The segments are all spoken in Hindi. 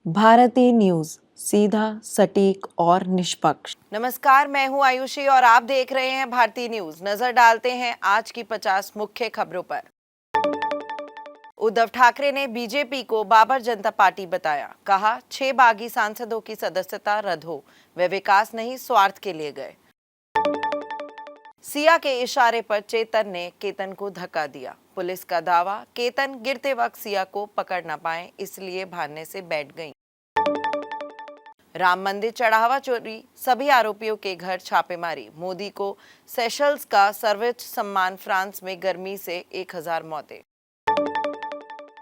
भारतीय न्यूज, सीधा, सटीक और निष्पक्ष। नमस्कार, मैं हूं आयुषी और आप देख रहे हैं भारतीय न्यूज। नजर डालते हैं आज की 50 मुख्य खबरों पर। उद्धव ठाकरे ने बीजेपी को बाबर जनता पार्टी बताया। कहा, 6 बागी सांसदों की सदस्यता रद्द हो, वे विकास नहीं स्वार्थ के लिए गए। सिया के इशारे पर चेतन ने केतन को धक्का दिया। पुलिस का दावा, केतन गिरते वक्त सिया को पकड़ न पाए इसलिए भागने से बैठ गई। राम मंदिर चढ़ावा चोरी, सभी आरोपियों के घर छापेमारी। मोदी को सेशल्स का सर्वोच्च सम्मान। फ्रांस में गर्मी से 1000 मौतें।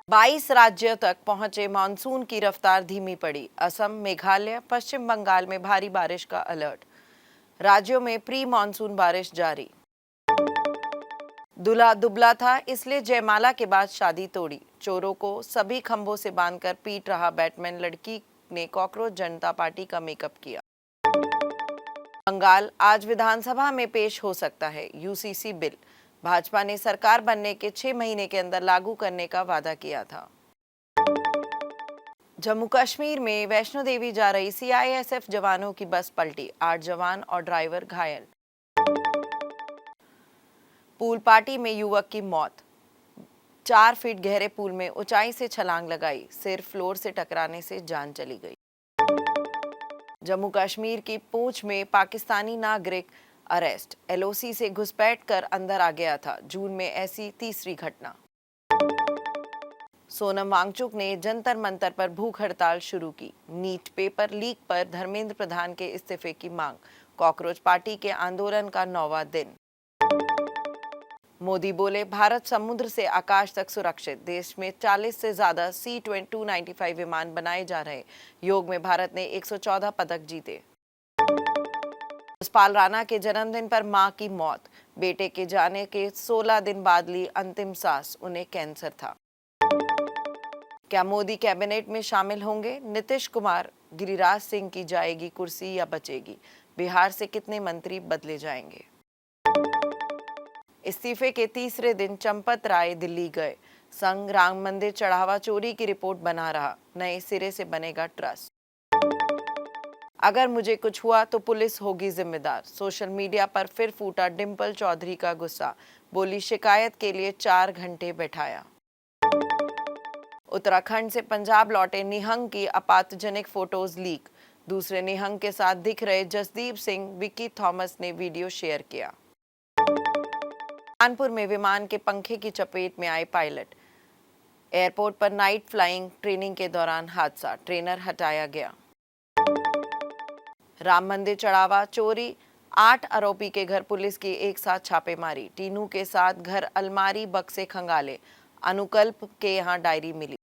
22 राज्यों तक पहुंचे मानसून की रफ्तार धीमी पड़ी। असम, मेघालय, पश्चिम बंगाल में भारी बारिश का अलर्ट। राज्यों में प्री मानसून बारिश जारी। दूल्हा दुबला था इसलिए जयमाला के बाद शादी तोड़ी। चोरों को सभी खंभों से बांधकर पीट रहा बैटमैन। लड़की ने कॉकरोच जनता पार्टी का मेकअप किया। बंगाल, आज विधानसभा में पेश हो सकता है यूसीसी बिल। भाजपा ने सरकार बनने के 6 महीने के अंदर लागू करने का वादा किया था। जम्मू कश्मीर में वैष्णो देवी जा रही सीआईएसएफ जवानों की बस पलटी। 8 जवान और ड्राइवर घायल। पूल पार्टी में युवक की मौत। 4 फीट गहरे पूल में ऊंचाई से छलांग लगाई, सिर फ्लोर से टकराने से जान चली गई। जम्मू कश्मीर की पूंछ में पाकिस्तानी नागरिक अरेस्ट। एलओसी से घुसपैठ कर अंदर आ गया था। जून में ऐसी तीसरी घटना। सोनम वांगचुक ने जंतर मंतर पर भूख हड़ताल शुरू की। नीट पेपर लीक पर धर्मेंद्र प्रधान के इस्तीफे की मांग। कॉकरोच पार्टी के आंदोलन का 9वां दिन। मोदी बोले, भारत समुद्र से आकाश तक सुरक्षित। देश में 40 से ज्यादा C-295 विमान बनाए जा रहे। योग में भारत ने 114 पदक जीते। जसपाल राणा के जन्मदिन पर मां की मौत। बेटे के जाने के 16 दिन बाद ली अंतिम सांस। उन्हें कैंसर था। क्या मोदी कैबिनेट में शामिल होंगे? नीतीश कुमार, गिरिराज सिंह की जाएगी कुर्सी या बचेगी? बिहार से कितने मंत्री बदले जाएंगे? इस्तीफे के तीसरे दिन चंपत राय दिल्ली गए। संघ राम मंदिर चढ़ावा चोरी की रिपोर्ट बना रहा। नए सिरे से बनेगा ट्रस्ट। अगर मुझे कुछ हुआ तो पुलिस होगी जिम्मेदार। सोशल मीडिया पर फिर फूटा डिंपल चौधरी का गुस्सा। बोली, शिकायत के लिए 4 घंटे बैठाया। उत्तराखंड से पंजाब लौटे निहंग की आपातजनक फोटोज लीक। दूसरे निहंग के साथ दिख रहे जसदीप सिंह, विकी थॉमस ने वीडियो शेयर किया। कानपुर में विमान के पंखे की चपेट में आए पायलट। एयरपोर्ट पर नाइट फ्लाइंग ट्रेनिंग के दौरान हादसा, ट्रेनर हटाया गया। राम मंदिर चढ़ावा चोरी, 8 आरोपी के घर पुलिस की एक साथ छापेमारी। टीनू के साथ घर अलमारी बक्से खंगाले। अनुकल्प के यहां डायरी मिली।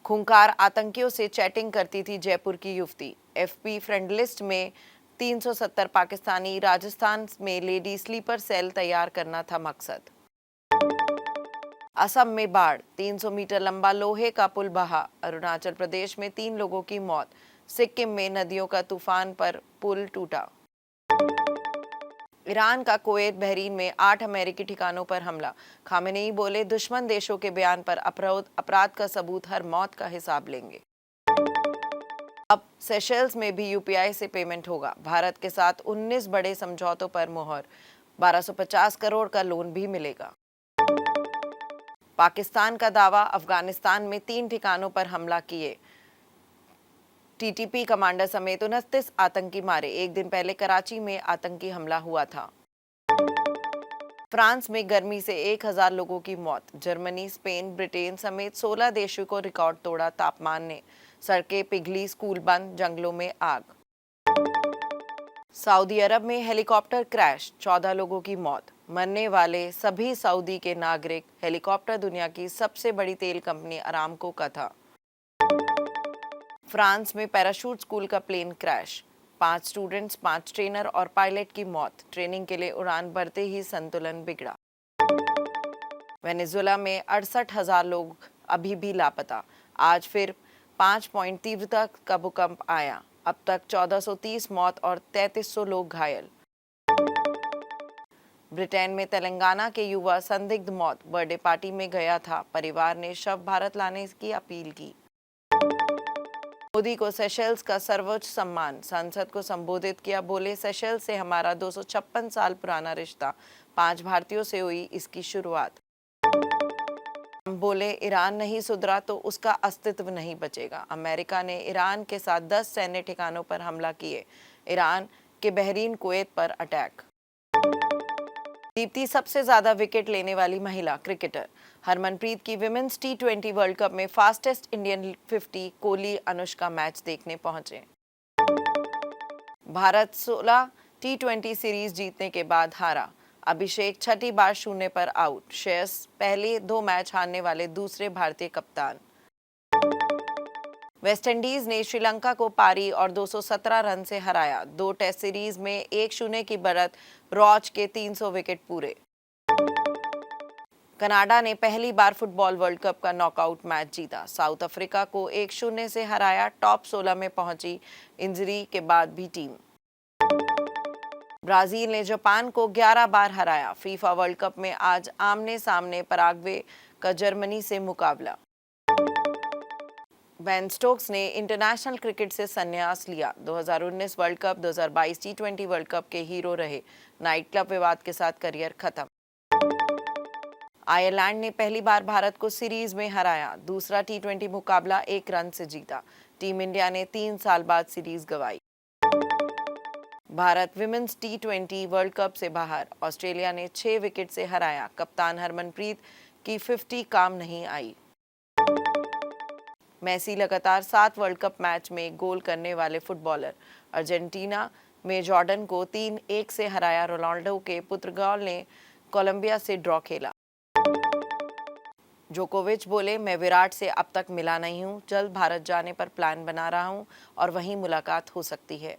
खूंखार आतंकियों से चैटिंग करती थी जयपुर की युवती। एफपी फ्रेंड लिस्ट में 370 पाकिस्तानी। राजस्थान में लेडी स्लीपर सेल तैयार करना था मकसद। असम में बाढ़, 300 मीटर लंबा लोहे का पुल बहा। अरुणाचल प्रदेश में 3 लोगों की मौत। सिक्किम में नदियों का तूफान पर पुल टूटा। ईरान का कुवैत बहरीन में 8 अमेरिकी ठिकानों पर हमला। खामेनेई बोले, दुश्मन देशों के बयान पर अपराध का सबूत, हर मौत का हिसाब लेंगे। अब सेशल्स में भी यूपीआई से पेमेंट होगा। भारत के साथ 19 बड़े समझौतों पर मुहर। 1250 करोड़ का लोन भी मिलेगा। पाकिस्तान का दावा, अफगानिस्तान में 3 ठिकानों पर हमला किए। टीटीपी कमांडर समेत 29 आतंकी मारे। एक दिन पहले कराची में आतंकी हमला हुआ था। फ्रांस में गर्मी से 1000 लोगों की मौत। जर्मनी, स्पेन, ब्रिटेन समेत 16 देशों को रिकॉर्ड तोड़ा तापमान ने। सड़कें पिघली, स्कूल बंद, जंगलों में आग। सऊदी अरब में हेलीकॉप्टर क्रैश, 14 लोगों की मौत। मरने वाले सभी सऊदी के नागरिक। हेलीकॉप्टर दुनिया की सबसे बड़ी तेल कंपनी अरामको का था। फ्रांस में पैराशूट स्कूल का प्लेन क्रैश। 5 स्टूडेंट्स, 5 ट्रेनर और पायलट की मौत। ट्रेनिंग के लिए उड़ान भरते ही संतुलन बिगड़ा। वेनेजुएला में 68,000 लोग अभी भी लापता। आज फिर 5 पॉइंट तीव्रता का भूकंप आया। अब तक 1430 मौत और 3300 लोग घायल। ब्रिटेन में तेलंगाना के युवा संदिग्ध मौत। बर्थडे पार्टी में गया था। परिवार ने शव भारत लाने की अपील की। मोदी को सेशेल्स का सर्वोच्च सम्मान, संसद को संबोधित किया, बोले सेशेल्स से हमारा 256 साल पुराना रिश्ता, 5 भारतीयों से हुई इसकी शुरुआत। बोले ईरान नहीं सुधरा तो उसका अस्तित्व नहीं बचेगा। अमेरिका ने ईरान के साथ 10 सैन्य ठिकानों पर हमला किए। ईरान के बहरीन कुवैत पर अटैक। दीप्ति सबसे ज्यादा विकेट लेने वाली महिला क्रिकेटर। हरमनप्रीत की विमेंस T20 वर्ल्ड कप में fastest Indian 50 Kohli Anushka match देखने पहुंचे। भारत 16 T20 सीरीज जीतने के बाद हारा। अभिषेक छठी बार शून्य पर आउट। श्रेयस पहले 2 मैच हारने वाले दूसरे भारतीय कप्तान। वेस्टइंडीज ने श्रीलंका को पारी और 217 रन से हराया। 2 टेस्ट सीरीज में 1-0 की बढ़त, रॉच के 300 विकेट पूरे। कनाडा ने पहली बार फुटबॉल वर्ल्ड कप का नॉकआउट मैच जीता। साउथ अफ्रीका को 1-0 से हराया। टॉप 16 में पहुंची इंजरी के बाद भी टीम। ब्राजील ने जापान को 11 बार हराया। फीफा वर्ल्ड कप में आज आमने सामने पराग्वे का जर्मनी से मुकाबला। बेन स्टोक्स ने इंटरनेशनल क्रिकेट से संन्यास लिया। 2019 world cup, 2022 T20 world cup के हीरो रहे। नाइट क्लब विवाद के साथ करियर खत्म। आयरलैंड ने पहली बार भारत को सीरीज में हराया। दूसरा T20 मुकाबला 1 रन से जीता। टीम इंडिया ने 3 साल बाद सीरीज गंवाई। Bharat women's T20 world cup से बाहर। ऑस्ट्रेलिया ने 6 विकेट से हराया। कप्तान हरमनप्रीत की 50 काम नहीं आई। मेसी लगातार 7 वर्ल्ड कप मैच में गोल करने वाले फुटबॉलर। अर्जेंटीना में जॉर्डन को 3-1 से हराया। रोनाल्डो के पुर्तगाल ने कोलंबिया से ड्रॉ खेला। जोकोविच बोले, मैं विराट से अब तक मिला नहीं हूं, जल्द भारत जाने पर प्लान बना रहा हूं और वहीं मुलाकात हो सकती है।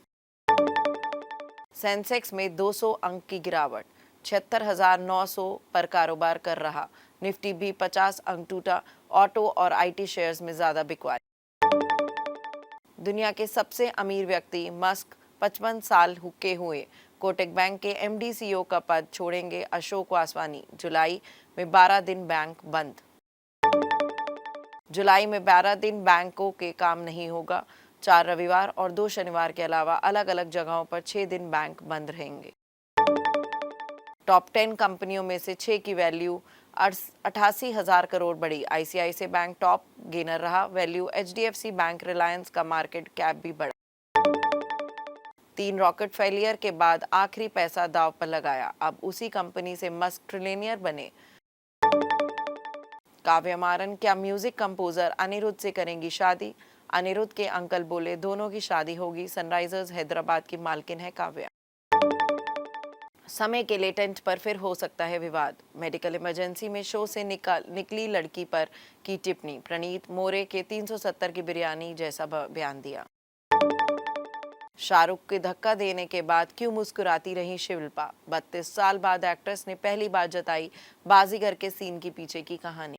सेंसेक्स में 200 अंक की गिरावट, 76,900 पर कारोबार कर रहा। निफ्टी भी 50 अंक टूटा। ऑटो और आईटी शेयर्स में ज्यादा बिकवाली। दुनिया के सबसे अमीर व्यक्ति मस्क 55 साल के हुए। कोटक बैंक के MD CEO का पद छोड़ेंगे अशोक वासवानी। जुलाई में 12 दिन बैंक बंद। जुलाई में 12 दिन बैंकों के काम नहीं होगा। 4 रविवार और 2 शनिवार के अलावा अलग अलग जगहों पर 6 दिन बैंक बंद रहेंगे। टॉप 10 कंपनियों में से 6 की वैल्यू 88,000 करोड़ बढ़ी। ICICI बैंक टॉप गेनर रहा। वैल्यू HDFC बैंक, रिलायंस का मार्केट कैप भी बढ़ा। 3 रॉकेट फेलियर के बाद आखिरी पैसा दांव पर लगाया। अब उसी कंपनी से मस्क ट्रिलियनियर बने। काव्या मारन क्या म्यूजिक कंपोजर अनिरुद्ध से करेंगी शादी? अनिरुद्ध के अंकल बोले, दोनों की शादी होगी। सनराइजर्स हैदराबाद की मालकिन है काव्या। समय के लिए टेंट पर फिर हो सकता है विवाद। मेडिकल इमरजेंसी में शो से निकली लड़की पर की टिप्पणी। प्रणीत मोरे के 370 की बिरयानी जैसा बयान दिया। शाहरुख के धक्का देने के बाद क्यों मुस्कुराती रही शिल्पा? 32 साल बाद एक्ट्रेस ने पहली बार जताई बाजीगर के सीन की पीछे की कहानी।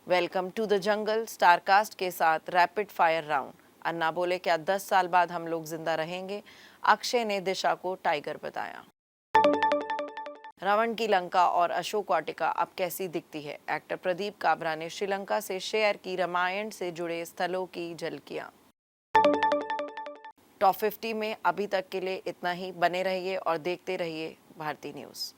Welcome to the jungle star cast के साथ रैपिड फायर राउंड। अन्ना बोले, क्या 10 साल बाद हम लोग जिंदा रहेंगे? अक्षय ने दिशा को टाइगर बताया। रावण की लंका और अशोक वाटिका अब कैसी दिखती है? एक्टर प्रदीप काबरा ने श्रीलंका से शेयर की रामायण से जुड़े स्थलों की झलकियां। टॉप 50 में अभी तक के लिए इतना ही। बने रहिए और देखते रहिए भारती न्यूज़।